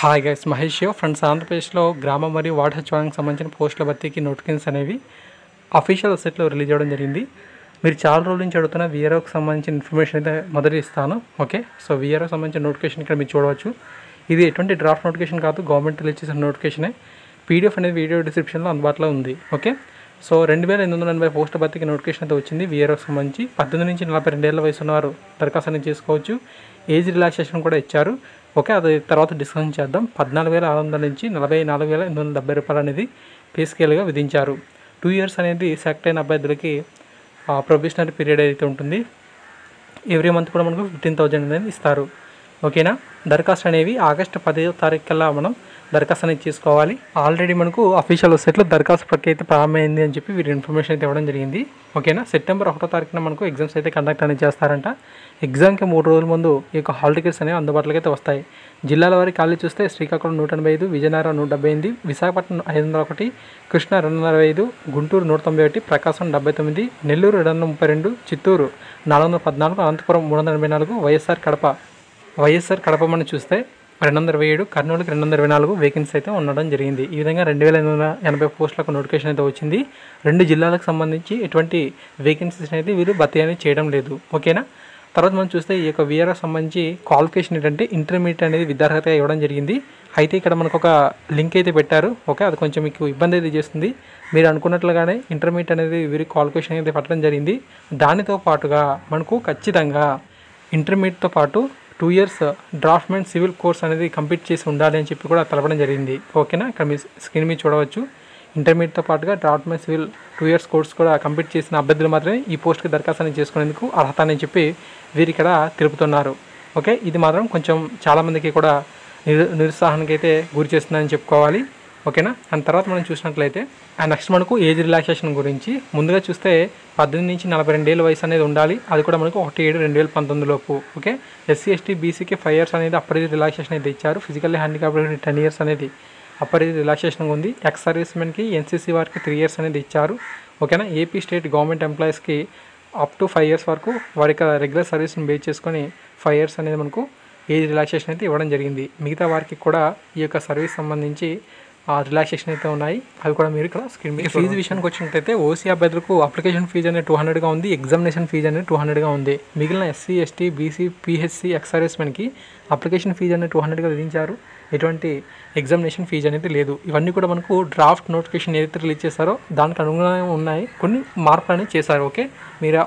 Hi guys, Mahesh friends. ఆంధ్రప్రదేశ్లో గ్రామ మరియు వార్డు సచివాలయానికి సంబంధించిన పోస్టుల భర్తీకి నోటిఫికేషన్స్ అనేవి అఫీషియల్ వెబ్సైట్లో రిలీజ్ అవ్వడం జరిగింది. మీరు చాలా రోజుల నుంచి అడుగుతున్న వీఆర్ఓకి సంబంధించిన ఇన్ఫర్మేషన్ అయితే మొదట ఇస్తాను. ఓకే, సో వీఆర్ఓకి సంబంధించిన నోటిఫికేషన్ ఇక్కడ మీరు చూడవచ్చు. ఇది ఎటువంటి డ్రాఫ్ట్ నోటిఫికేషన్ కాదు, గవర్నమెంట్ రిలీజ్ చేసిన నోటిఫికేషనే. పీడిఎఫ్ అనేది వీడియో డిస్క్రిప్షన్లో అందుబాటులో ఉంది. ఓకే, సో 2880 పోస్టుల భర్తీకి నోటిఫికేషన్ అయితే వచ్చింది. వీఆర్ఓకి సంబంధించి 18 నుంచి 42 ఏళ్ల వయసు ఉన్నవారు దరఖాస్తు అనేది చేసుకోవచ్చు. ఏజ్ రిలాక్సేషన్ కూడా ఇచ్చారు. ఓకే, అది తర్వాత డిస్కషన్ చేద్దాం. 14,600 నుంచి 44,870 రూపాయలు అనేది పే స్కేల్గా విధించారు. 2 ఇయర్స్ అనేది సెలెక్ట్ అయిన అభ్యర్థులకి ప్రొబేషనరీ పీరియడ్ అయితే ఉంటుంది. ఎవ్రీ మంత్ కూడా మనకు 15,000 అనేది ఇస్తారు. ఓకేనా, దరఖాస్తు అనేవి ఆగస్టు 10వ తారీఖు కల్లా మనం దరఖాస్తు అనేది చేసుకోవాలి. ఆల్రెడీ మనకు అఫీషియల్ వెబ్సైట్లో దరఖాస్తు ప్రక్రియ అయితే ప్రారంభమైంది అని చెప్పి వీరు ఇన్ఫర్మేషన్ అయితే ఇవ్వడం జరిగింది. ఓకేనా, సెప్టెంబర్ 1వ తారీఖున మనకు ఎగ్జామ్స్ అయితే కండక్ట్ అనేది చేస్తారంట. ఎగ్జామ్కి 3 రోజుల ముందు ఈ యొక్క హాల్ టికెట్స్ అనేవి అందుబాటులోకి అయితే వస్తాయి. జిల్లాల వారి ఖాళీ చూస్తే శ్రీకాకుళం 185, విజయనగరం 178, విశాఖపట్నం 501, కృష్ణా 265, గుంటూరు 191, ప్రకాశం 79, నెల్లూరు 232, చిత్తూరు 414, అనంతపురం 384, వైఎస్ఆర్ కడప మనం చూస్తే 227, కర్నూలుకి 224 వేకెన్సీ అయితే ఉండడం జరిగింది. ఈ విధంగా 2880 పోస్టులకు నోటిఫికేషన్ అయితే వచ్చింది. 2 జిల్లాలకు సంబంధించి ఎటువంటి వేకెన్సీస్ అనేది వీరు భర్తీ అనేది చేయడం లేదు. ఓకేనా, తర్వాత మనం చూస్తే ఈ యొక్క వీఆర్ఓ సంబంధించి క్వాలిఫికేషన్ ఏంటంటే ఇంటర్మీడియట్ అనేది విద్యార్హత ఇవ్వడం జరిగింది. అయితే ఇక్కడ మనకు ఒక లింక్ అయితే పెట్టారు. ఓకే, అది కొంచెం మీకు ఇబ్బంది అయితే చేస్తుంది. మీరు అనుకున్నట్లుగానే ఇంటర్మీడియట్ అనేది వీరి క్వాలిఫికేషన్ అయితే పెట్టడం జరిగింది. దానితో పాటుగా మనకు ఖచ్చితంగా ఇంటర్మీడియట్తో పాటు 2 ఇయర్స్ డ్రాఫ్ట్మెన్ సివిల్ కోర్స్ అనేది కంప్లీట్ చేసి ఉండాలి అని చెప్పి కూడా తెలపడం జరిగింది. ఓకేనా, ఇక్కడ మీ స్క్రీన్ మీద చూడవచ్చు. ఇంటర్మీడియట్తో పాటుగా డ్రాఫ్ట్మెన్ సివిల్ 2 ఇయర్స్ కోర్స్ కూడా కంప్లీట్ చేసిన అభ్యర్థులు మాత్రమే ఈ పోస్ట్కి దరఖాస్తు చేసుకునేందుకు అర్హత అని చెప్పి వీరు ఇక్కడ తెలుపుతున్నారు. ఓకే, ఇది మాత్రం కొంచెం చాలామందికి కూడా నిరుత్సాహానికి అయితే గురి చేస్తుందని చెప్పుకోవాలి. ఓకేనా, అండ్ తర్వాత మనం చూసినట్లయితే నెక్స్ట్ మనకు ఏజ్ రిలాక్సేషన్ గురించి ముందుగా చూస్తే 18 నుంచి 42 ఏళ్ళ వయసు అనేది ఉండాలి. అది కూడా మనకు 1/7/2019 లోపు. ఓకే, ఎస్సీ ఎస్టీ బీసీకి 5 ఇయర్స్ అనేది అప్పర్ ఏజ్ రిలాక్సేషన్ అయితే ఇచ్చారు. ఫిజికల్లీ హ్యాండిక్యాప్డ్ 10 ఇయర్స్ అనేది అప్పర్ ఏజ్ రిలాక్సేషన్ ఉంది. ఎక్స్ సర్వీస్మెన్కి ఎన్సీసీ వారికి 3 ఇయర్స్ అనేది ఇచ్చారు. ఓకేనా, ఏపీ స్టేట్ గవర్నమెంట్ ఎంప్లాయీస్కి అప్ టు 5 ఇయర్స్ వరకు వారి యొక్క రెగ్యులర్ సర్వీస్ని బేస్ చేసుకొని 5 ఇయర్స్ అనేది మనకు ఏజ్ రిలాక్సేషన్ అయితే ఇవ్వడం జరిగింది. మిగతా వారికి కూడా ఈ యొక్క సర్వీస్ సంబంధించి రిలాక్సేషన్ అయితే ఉన్నాయి. అవి కూడా మీరు ఇక్కడ స్క్రీన్ మీద ఫీజు విషయానికి వచ్చినట్లయితే ఓసీ అభ్యర్థులకు అప్లికేషన్ ఫీజు అనేది 200గా ఉంది. ఎగ్జామినేషన్ ఫీజు అనేది 200గా ఉంది. మిగిలిన SC ST BC PHC ex సర్వీస్మెన్కి అప్లికేషన్ ఫీజు అనేది 200గా విధించారు. ఎటువంటి ఎగ్జామినేషన్ ఫీజు అనేది లేదు. ఇవన్నీ కూడా మనకు డ్రాఫ్ట్ నోటిఫికేషన్ ఏదైతే రిలీజ్ చేశారో దానికి అనుగుణంగా ఉన్నాయి. కొన్ని మార్పులు అనేది చేశారు. ఓకే, మీరు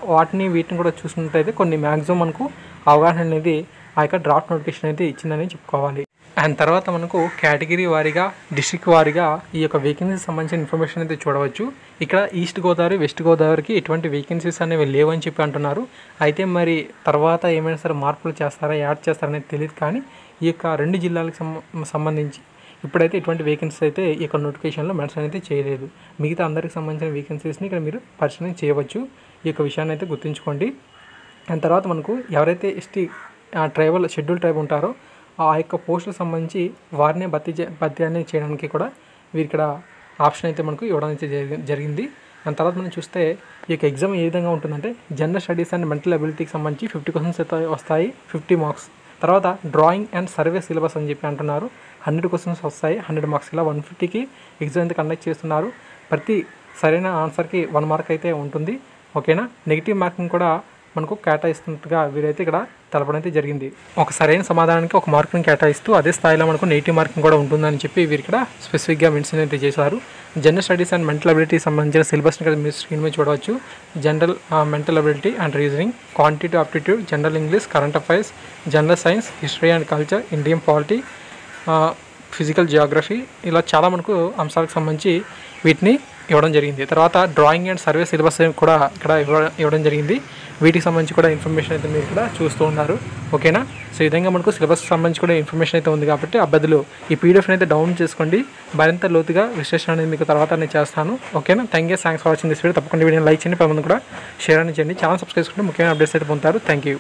వీటిని కూడా చూసినట్లయితే కొన్ని మ్యాక్సిమం మనకు అవగాహన అనేది ఆ యొక్క డ్రాఫ్ట్ నోటిఫికేషన్ అయితే ఇచ్చిందని చెప్పుకోవాలి. అండ్ తర్వాత మనకు కేటగిరీ వారీగా డిస్ట్రిక్ట్ వారీగా ఈ యొక్క వేకెన్సీకి సంబంధించిన ఇన్ఫర్మేషన్ అయితే చూడవచ్చు. ఇక్కడ ఈస్ట్ గోదావరి వెస్ట్ గోదావరికి ఎటువంటి వేకెన్సీస్ అనేవి లేవని చెప్పి అంటున్నారు. అయితే మరి తర్వాత ఏమైనా సరే మార్పులు చేస్తారా, యాడ్ చేస్తారనేది తెలియదు. కానీ ఈ యొక్క 2 జిల్లాలకు సంబంధించి ఇప్పుడైతే ఎటువంటి వేకెన్సీస్ అయితే ఈ యొక్క నోటిఫికేషన్లో మెన్షన్ అయితే చేయలేదు. మిగతా అందరికి సంబంధించిన వేకెన్సీస్ని ఇక్కడ మీరు పరిశీలన చేయవచ్చు. ఈ యొక్క విషయాన్ని అయితే గుర్తుంచుకోండి. అండ్ తర్వాత మనకు ఎవరైతే ఎస్టీ ట్రైబల్ షెడ్యూల్ ట్రైబ్ ఉంటారో ఆ యొక్క పోస్టులకు సంబంధించి వారినే భర్తీ అనేది చేయడానికి కూడా వీరి ఇక్కడ ఆప్షన్ అయితే మనకు ఇవ్వడం అయితే జరిగింది. దాని తర్వాత మనం చూస్తే ఈ యొక్క ఎగ్జామ్ ఏ విధంగా ఉంటుందంటే జనరల్ స్టడీస్ అండ్ మెంటల్ అబిలిటీకి సంబంధించి 50 క్వశ్చన్స్ అయితే వస్తాయి, 50 మార్క్స్. తర్వాత డ్రాయింగ్ అండ్ సర్వే సిలబస్ అని చెప్పి అంటున్నారు. 100 క్వశ్చన్స్ వస్తాయి, 100 మార్క్స్. ఇలా 150కి ఎగ్జామ్ అయితే కండక్ట్ చేస్తున్నారు. ప్రతి సరైన ఆన్సర్కి 1 మార్క్ అయితే ఉంటుంది. ఓకేనా, నెగిటివ్ మార్కింగ్ కూడా మనకు కేటాయిస్తున్నట్టుగా వీరైతే ఇక్కడ తెలపడం అయితే జరిగింది. ఒక సరైన సమాధానానికి 1 మార్కుని కేటాయిస్తూ అదే స్థాయిలో మనకు నెగిటివ్ మార్కింగ్ కూడా ఉంటుందని చెప్పి వీరు ఇక్కడ స్పెసిఫిక్గా మెన్షన్ అయితే చేశారు. జనరల్ స్టడీస్ అండ్ మెంటల్ అబిలిటీకి సంబంధించిన సిలబస్ని ఇక్కడ మీరు స్క్రీన్ మీద చూడవచ్చు. General mental ability and reasoning, quantitative aptitude, general English, current affairs, general science, history and culture, Indian polity, physical Geography, ఇలా చాలా మనకు అంశాలకు సంబంధించి వీటిని ఇవ్వడం జరిగింది. తర్వాత డ్రాయింగ్ అండ్ సర్వే సిలబస్ కూడా ఇక్కడ ఇవ్వడం జరిగింది. వీటికి సంబంధించి కూడా ఇన్ఫర్మేషన్ అయితే మీరు ఇక్కడ చూస్తూ ఉన్నారు. ఓకేనా, సో ఈ విధంగా మనకు సిలబస్ సంబంధించి కూడా ఇన్ఫర్మేషన్ అయితే ఉంది. కాబట్టి అభ్యర్థులు ఈ పీడిఎఫ్ అయితే డౌన్ చేసుకోండి. మరింత లోతుగా విశ్లేషణ అనేది మీకు తర్వాత నేను చేస్తాను. ఓకేనా, thanks for watching this video. తప్పకుండా వీడియోని లైక్ చేయండి, పది మంది కూడా షేర్ అని చేయండి. ఛానల్ సబ్స్క్రైబ్ చేసుకుంటే ముఖ్యమైన అప్డేట్స్ అయితే పొందుతారు. Thank you.